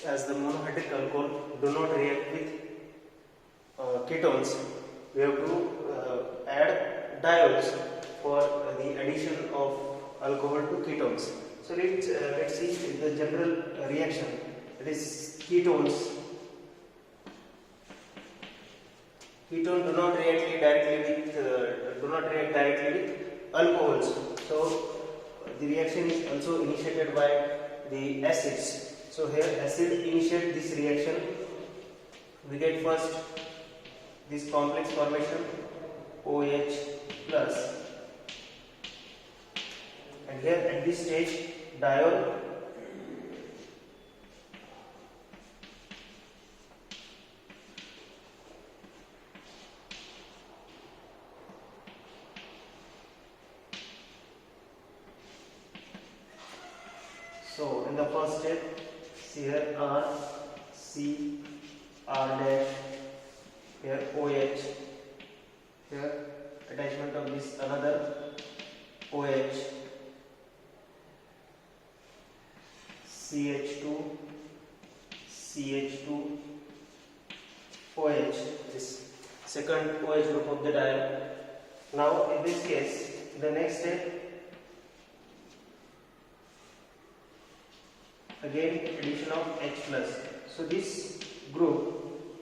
as the monohydric alcohol do not react with ketones, we have to add diols for the addition of alcohol to ketones. So let's see the general reaction. That is ketones. Ketones do not react directly with alcohols. So the reaction is also initiated by the acids. So here acid initiate this reaction. We get first this complex formation OH plus, and here at this stage diol So in the first step, see here R, C, R dash, here OH, here attachment of this another OH, CH2, CH2, OH, this second OH group of the diol. Now in this case, the next step, again addition of H plus. So this group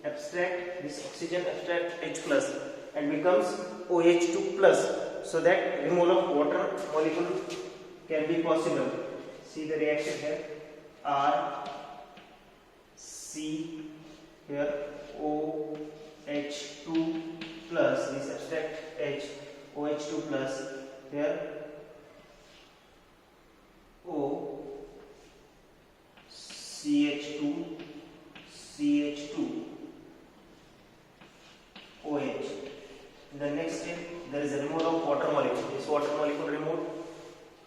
abstract this oxygen abstract H plus and becomes OH2 plus, so that removal of water molecule can be possible. See the reaction here, R, C, here OH2 plus, this abstract H, OH2 plus, here O, CH2, CH2, OH. In the next step, there is a removal of water molecule. This water molecule removed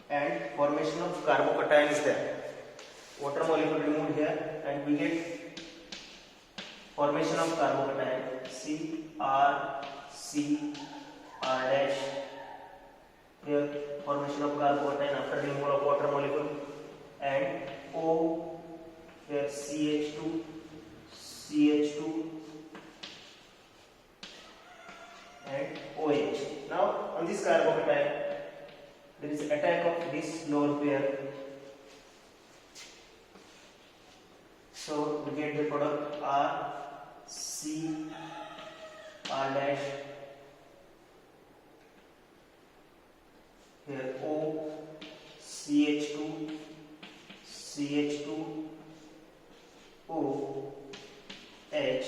and formation of carbocation is there. Water molecule removed here and we get formation of carbocation C, R, C, R dash. Here formation of carbocation after removal of water molecule, and O, here CH2, CH2 and OH. Now on this carbocation there is attack of this lower pair. So we get the product R, C, R dash, here O, CH2, CH2, O, H,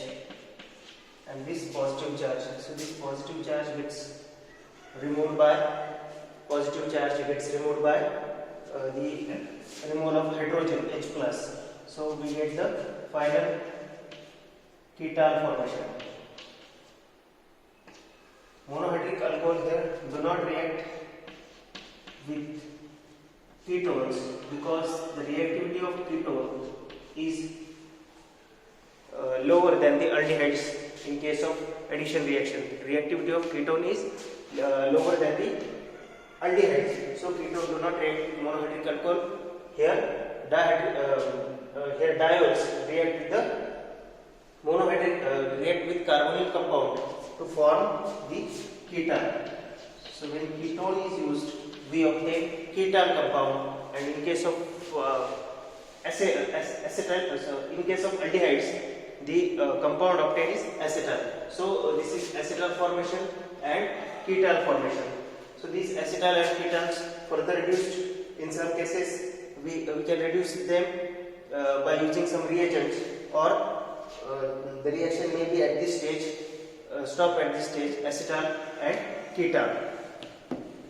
and this positive charge. So this positive charge gets removed by the removal of hydrogen H plus. So we get the final ketal formation. Monohydric alcohol here do not react with ketones because the reactivity of ketone is lower than the aldehydes. In case of addition reaction, reactivity of ketone is lower than the aldehydes. So ketone do not react with monohydric alcohol. Here diols react with the monohydric react with carbonyl compound to form the ketal. So when ketone is used, we obtain ketal compound, and in case of acetyl, in case of aldehydes, the compound obtained is acetal. So this is acetal formation and ketal formation. So these acetal and ketals further reduced. In some cases, we can reduce them by using some reagents, or the reaction may be at this stage, stop at this stage, acetal and ketal.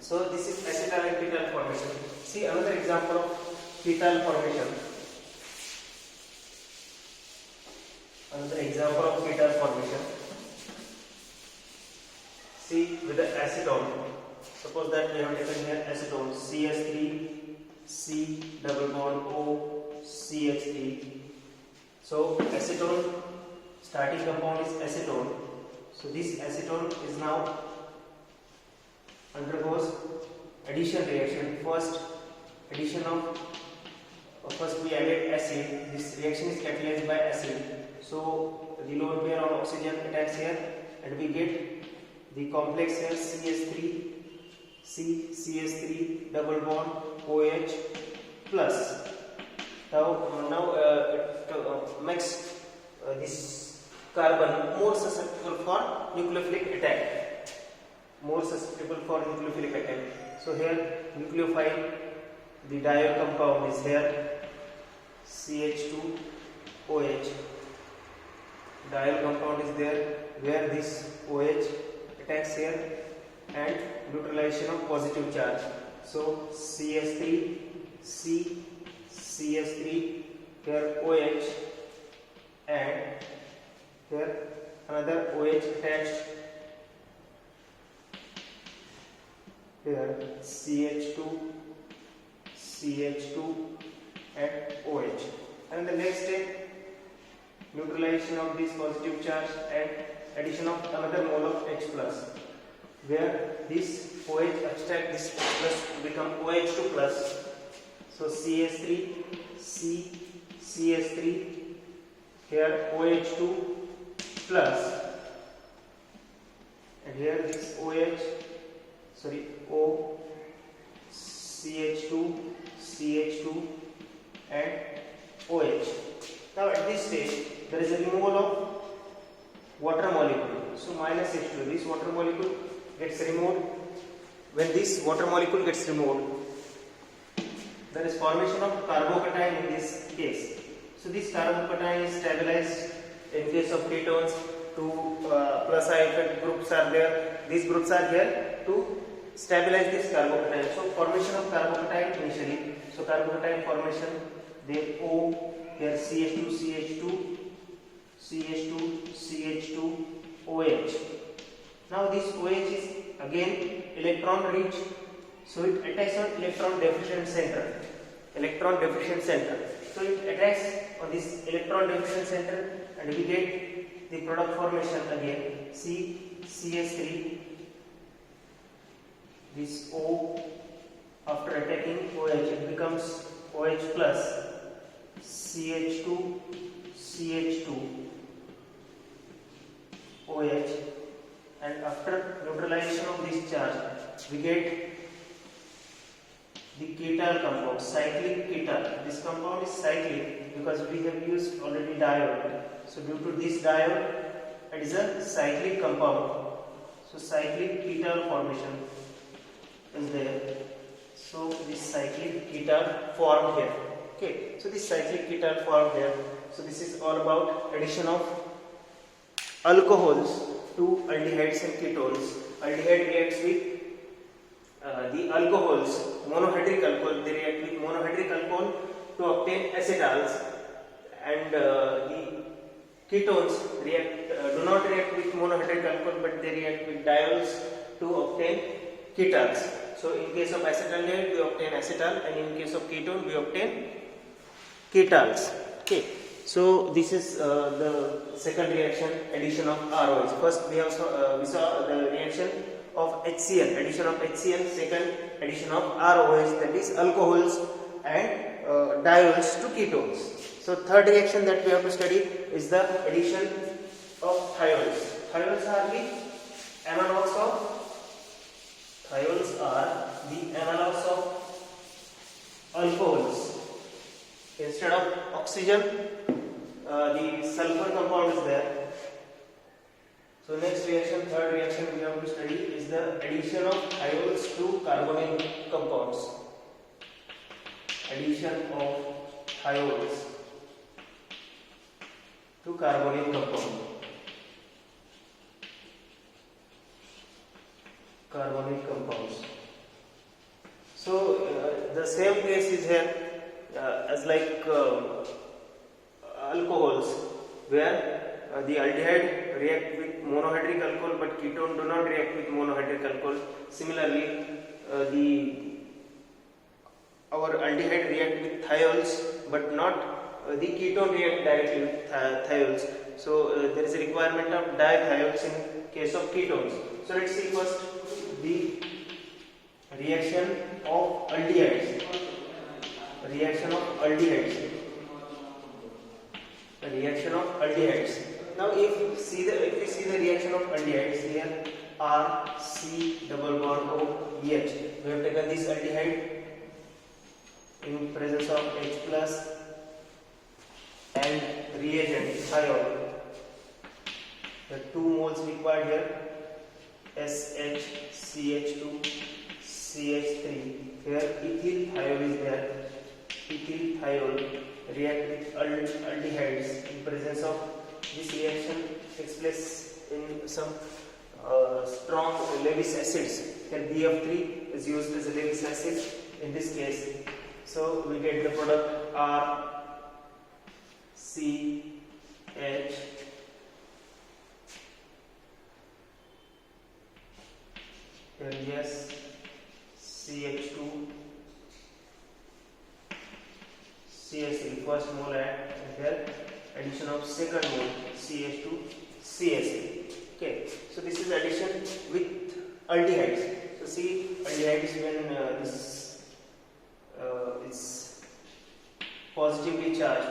So this is acetal and ketal formation. See another example of ketal formation. Another example of ketal formation. See with the acetone. Suppose that we have taken here acetone CH3, C double bond O, CH3. So acetone starting compound is acetone. So this acetone is now undergoes addition reaction. First addition of first we added acid. This reaction is catalyzed by acid. So the lone pair on oxygen attacks here, and we get the complex here CH3 double bond OH plus. Now it makes this carbon more susceptible for nucleophilic attack. So here nucleophile, the diol compound is here CH2OH. Diol compound is there where this OH attacks here and neutralization of positive charge. So CH3 CH3 here OH and here another OH attached here CH2 and OH. And the next step, neutralization of this positive charge and addition of another mole of H plus, where this OH abstract this H plus to become OH2 plus. So CH3 CH3 here OH2 plus, and here this O CH2 and OH. Now at this stage there is a removal of water molecule. So minus H2, this water molecule gets removed. When this water molecule gets removed, there is formation of carbocation in this case. So this carbocation is stabilized. In case of ketones, two plus I groups are there. These groups are here to stabilize this carbocation. So formation of carbocation initially. So carbocation formation, then O here CH2 OH. Now this OH is again electron rich, so it attacks on electron deficient center. So it attacks on this electron deficient center, and we get the product formation again CH3. This O, after attacking OH, it becomes OH plus CH2 OH, and after neutralization of this charge we get the ketal compound, cyclic ketal. This compound is cyclic because we have used already diol. So due to this diol, it is a cyclic compound. So cyclic ketal formation is there. So this cyclic ketal formed here. Okay, so this cyclic ketal formed here. So this is all about addition of alcohols to aldehydes and ketones. Aldehyde reacts with the alcohols, monohydric alcohol. They react with monohydric alcohol to obtain acetals, and the ketones do not react with monohydric alcohol, but they react with diols to obtain ketals. So in case of acetaldehyde we obtain acetal, and in case of ketone we obtain ketals. Okay, so this is the second reaction, addition of ROH. First we saw the reaction of HCl, addition of HCl. Second, addition of ROH, that is alcohols and diols to ketones. So third reaction that we have to study is the addition of thiols. Thiols are the analogues of alcohols. Instead of oxygen, the sulfur compound is there. So next reaction, third reaction we have to study is the addition of thiols to carbonyl compounds. Addition of thiols to carbonyl compound. Carbonyl compounds. So the same case is here as like alcohols, where the aldehyde react with monohydric alcohol, but ketone do not react with monohydric alcohol. Similarly, our aldehyde react with thiols, but not the ketone react directly with thiols. So there is a requirement of dithiols in case of ketones. So let's see first the reaction of aldehydes. reaction of aldehydes. The reaction of aldehydes. Now, if we see the reaction of aldehydes here, R C double bond O H. We have taken this aldehyde in presence of H plus and reagent thiol. The 2 moles required here, SH CH2 CH3. Here ethyl thiol is there. Ethyl thiol react with aldehydes in presence of this reaction takes place in some strong Lewis acids. Here BF3 is used as a Lewis acid in this case. So we get the product R C H here yes CH2 CH3 first mole and here addition of second mole CH2 CH3. Okay, so this is addition with aldehydes. So see, aldehydes when this is positively charged,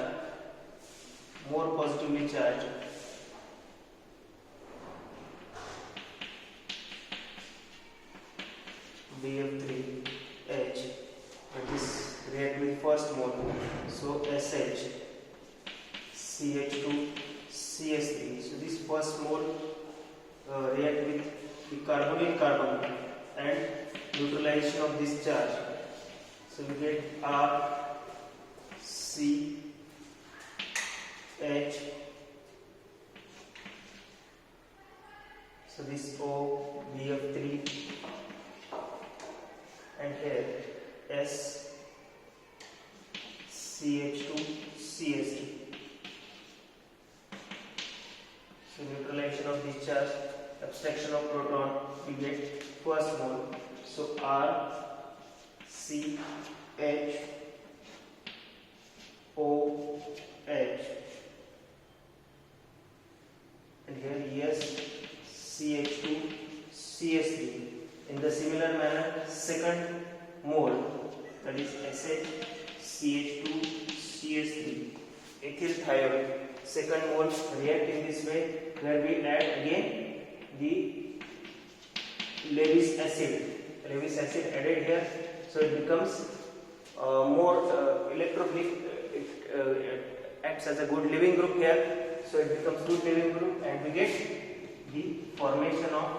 more positively charged. BF3H, and this react with first mole, so SH CH2 CH3. So this first mole react with the carbonyl carbon and neutralization of this charge. So we get R C H. So this O BF3 and here S CH2 CH3. So neutralization of this charge, abstraction of proton, we get first mole. So R C H O H and here S CH2 CH3. In the similar manner, second mole, that is SH CH2 CH3 ethyl thiol, second mole react in this way, where we add again the Lewis acid. Lewis acid added here, so it becomes more electrophilic. It acts as a good leaving group here, so it becomes good leaving group, and we get the formation of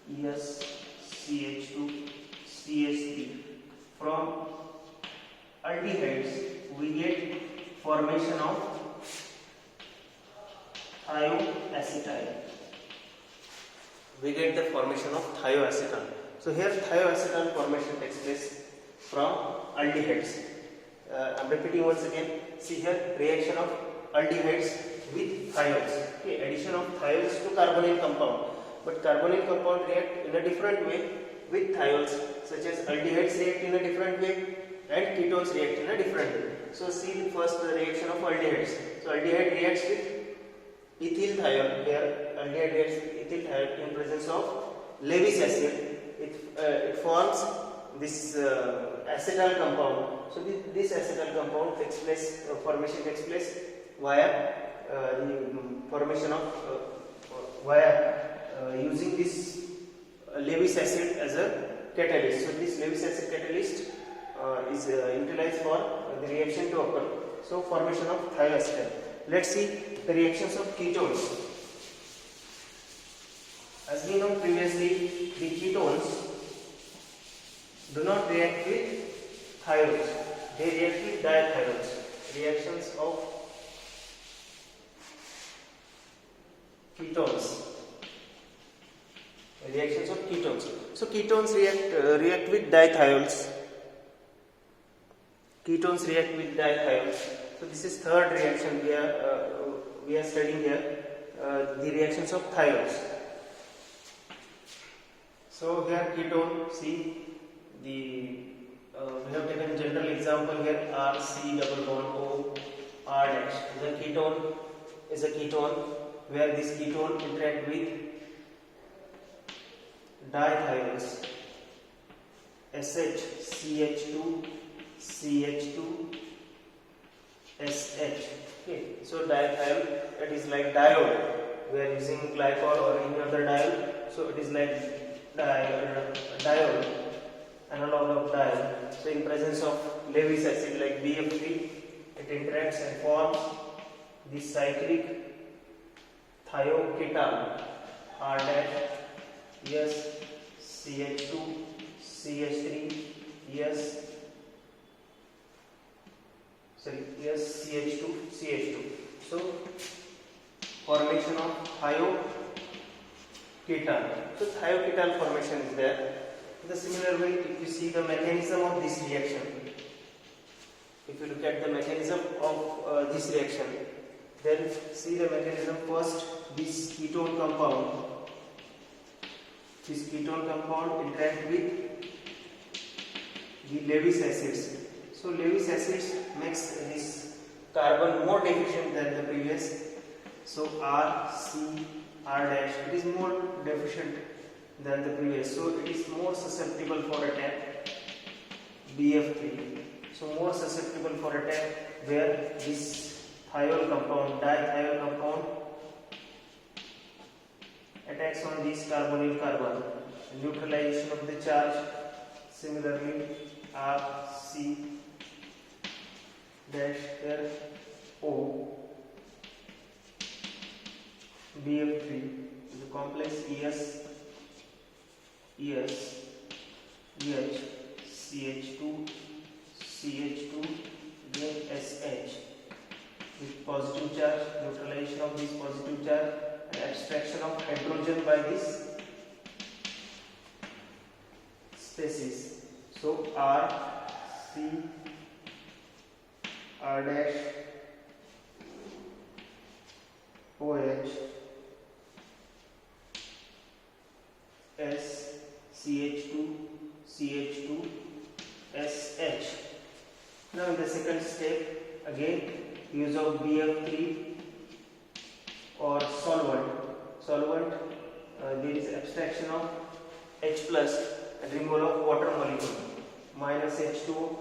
yes CH2 CH3. From aldehydes we get formation of thioacetyl. We get the formation of thioacetyl. So here thioacetyl formation takes place from aldehydes. I'm repeating once again. See here, reaction of aldehydes with thiols. Okay, addition of thiols to carbonyl compound. But carbonyl compound react in a different way with thiols, such as aldehydes react in a different way and ketones react in a different way. So see the first reaction of aldehydes. So aldehyde reacts with ethyl thiol. Here aldehyde reacts with ethyl thiol in presence of Lewis acid. It forms this acetal compound. So this acetal compound takes place, formation takes place via the formation of using this Lewis acid as a catalyst. So this Lewis acid catalyst is utilized for the reaction to occur. So formation of thioacetyl. Let's see the reactions of ketones. As we know previously, the ketones do not react with thiols, they react with dithiols. Reactions of ketones. Reactions of ketones. So ketones react with dithiols. Ketones react with dithiols. So this is third reaction we are studying here. The reactions of thiols. So here ketone, see we have taken general example here, R C double bond O R dash. The ketone is a ketone, where this ketone interact with dithiols SH, CH2, CH2, SH. Okay, so dithiol, it is like diode. We are using glycol or any other diol, so it is like diol, analog of diol. So in presence of Lewis acid like BF3, it interacts and forms the cyclic thioketal R dash yes CH2 CH3 yes CH2 CH2. So formation of thioketal. So thioketal formation is there. In the similar way, if you see the mechanism of this reaction, if you look at the mechanism of this reaction, then see the mechanism. First, this ketone compound interact with the Lewis acids. So Lewis acids makes this carbon more deficient than the previous. So R, C, R dash, it is more deficient than the previous. So it is more susceptible for attack. BF3. So more susceptible for attack, where this dithiol compound attacks on this carbonyl carbon. Neutralization of the charge. Similarly, R, C dash here O. BF3 is a complex ES, CH2, then SH with positive charge, neutralization of this positive charge and abstraction of hydrogen by this species. So R, C, R dash, OH, S, CH2, CH2, SH. Now in the second step, again use of BF3 or solvent. There is abstraction of H plus and removal of water molecule minus H2O.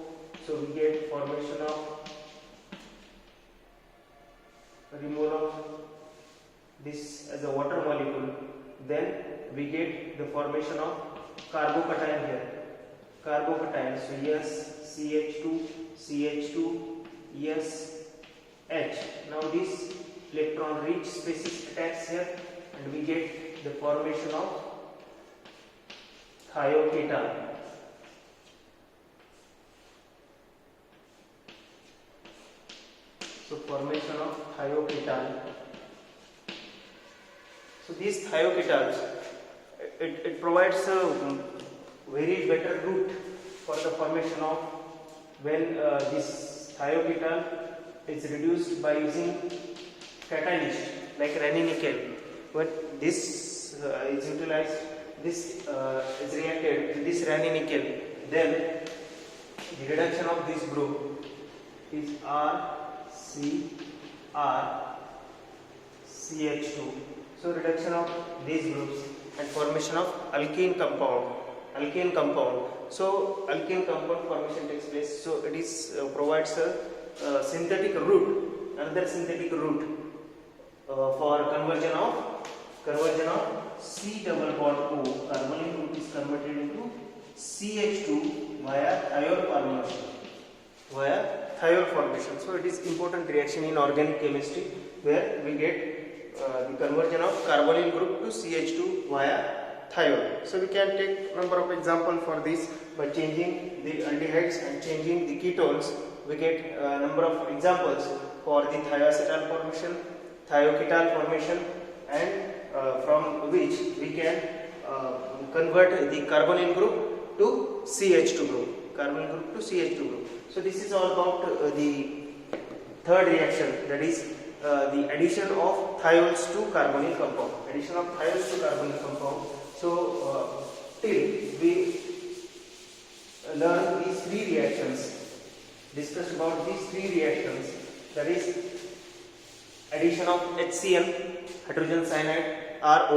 So we get formation of removal of this as a water molecule. Then we get the formation of carbocation here. Carbocation. So yes, CH2, yes, H. Now this electron rich species attacks here and we get the formation of thioketal. So formation of thioketal. So these thioketals, it provides a very better route for the formation of when this thioketal is reduced by using catalyst like ranitidine. When this is utilized, this is reacted with this ranitidine, then the reduction of this group is RCH2. So reduction of these groups and formation of alkene compound. So alkene compound formation takes place. So it is provides a synthetic route, another synthetic route for conversion of C double bond O. Carbonyl group is converted into CH2 via thiol formation. So it is important reaction in organic chemistry where we get the conversion of carbonyl group to CH2 via thiol. So we can take number of example for this by changing the aldehydes and changing the ketones. We get number of examples for the thioacetal formation, thioketal formation, and from which we can convert the carbonyl group to CH2 group. So this is all about the third reaction, that is the addition of thiols to carbonyl compound. So till we learn these three reactions, discussed about these three reactions, that is addition of HCl, hydrogen cyanide, or